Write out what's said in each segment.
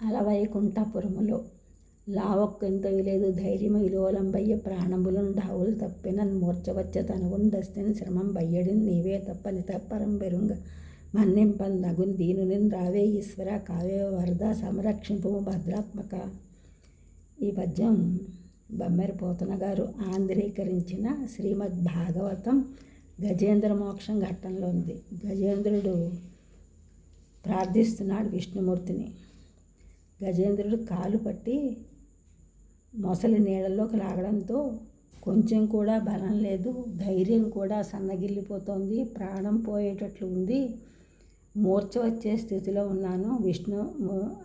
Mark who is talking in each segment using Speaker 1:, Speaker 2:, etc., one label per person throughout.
Speaker 1: అలవైకుంఠపురములో లావొక్కెంతయు లేదు ధైర్యము ఇలోలంబయ్య ప్రాణములున్ డావులు తప్పెనన్ మూర్ఛవచ్చ తనువున్ దస్తిన్ శ్రమంబయ్యడిన్ నీవే తప్పని తప్పరం బెరుంగ మన్నింపన్ నగున్ దీనునిన్ రావే ఈశ్వర కావే వరద సంరక్షింపుము భద్రాత్మక. ఈ పద్యం బమ్మెర పోతన గారు ఆంధ్రీకరించిన శ్రీమద్ భాగవతం గజేంద్ర మోక్షం ఘట్టంలో ఉంది. గజేంద్రుడు ప్రార్థిస్తున్నాడు విష్ణుమూర్తిని. గజేంద్రుడు కాలు పట్టి మొసలి నీళ్ళలోకి లాగడంతో కొంచెం కూడా బలం లేదు, ధైర్యం కూడా సన్నగిల్లిపోతోంది, ప్రాణం పోయేటట్లు ఉంది, మూర్ఛ వచ్చే స్థితిలో ఉన్నాను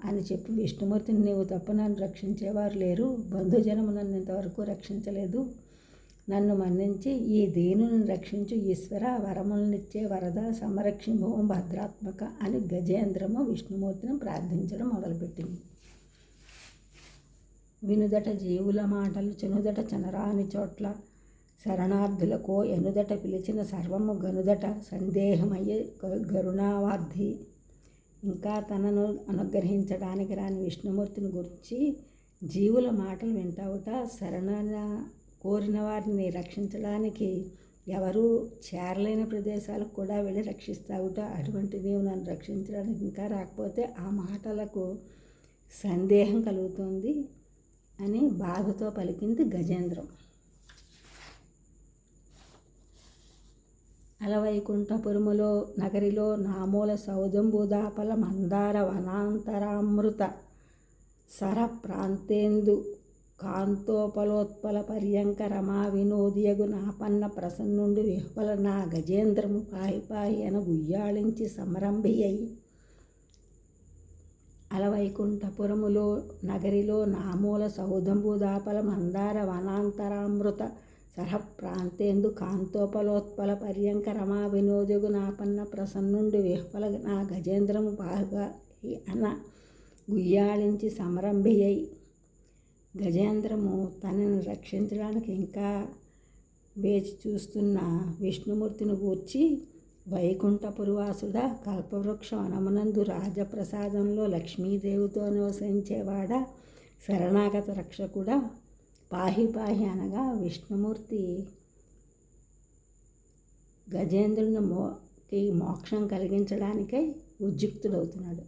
Speaker 1: అని చెప్పి విష్ణుమూర్తిని నీవు తప్ప నన్ను రక్షించేవారు లేరు, బంధుజనము నన్ను ఇంతవరకు రక్షించలేదు, నన్ను మన్నించి ఈ దీనుని రక్షించు ఈశ్వర, వరములనిచ్చే వరద సంరక్షింభుము భద్రాత్మక అని గజేంద్రము విష్ణుమూర్తిని ప్రార్థించడం మొదలుపెట్టింది. వినుదట జీవుల మాటలు చెనుదట చనరాని చోట్ల శరణార్థులకో ఎనుదట పిలిచిన సర్వము గనుదట సందేహమయ్యే గరుణావార్ధి. ఇంకా తనను అనుగ్రహించడానికి రాని విష్ణుమూర్తిని గురించి జీవుల మాటలు వింటావుట, శరణ కోరిన వారిని రక్షించడానికి ఎవరూ చేరలేని ప్రదేశాలకు కూడా వెళ్ళి రక్షిస్తావుట. అటువంటి నీవు నన్ను రక్షించడానికి ఇంకా రాకపోతే ఆ మాటలకు సందేహం కలుగుతోంది అని బాధతో పలికింది గజేంద్రం. అలవైకుంఠపురములో నగరిలో నామూల సౌదంబుదాపల మందార వనాంతరామృత సర ప్రాంతేందు కాంతోపలోత్పల పర్యంక రమా వినోదియగు నాపన్న ప్రసన్నుండు విహ్వల నా గజేంద్రము పాయి పాయి అన గుయ్యాళించి సమరంభియ్యై. అలవైకుంఠపురములో నగరిలో నామూల సౌదంబుదాపల మందార వనాంతరామృత సర ప్రాంతేందు కాంతోపలోత్పల పర్యంక రమా వినోదియగు నాపన్న ప్రసన్నుండు విహ్వల నా గజేంద్రము పాయి పాయి అన గుయ్యాళించి సమరంభియ్యై. గజేంద్రము తనను రక్షించడానికి ఇంకా వేచి చూస్తున్న విష్ణుమూర్తిని గూర్చి వైకుంఠపురవాసుడ, కల్పవృక్ష వనమునందు రాజప్రసాదంలో లక్ష్మీదేవితో నివసించేవాడ, శరణాగత రక్షకుడ, పాహి పాహి అనగా విష్ణుమూర్తి గజేంద్రునికి మోక్షం కలిగించడానికై ఉద్యుక్తుడవుతున్నాడు.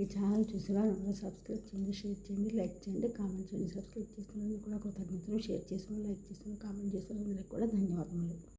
Speaker 1: ఈ ఛానల్ చూసిన సబ్స్క్రైబ్ చేయండి, షేర్ చేయండి, లైక్ చేయండి, కామెంట్ చేయండి. సబ్స్క్రైబ్ చేసిన కూడా కృతజ్ఞతలు, షేర్ చేసిన, లైక్ చేసిన, కామెంట్ చేసిన అందరికీ కూడా ధన్యవాదములు.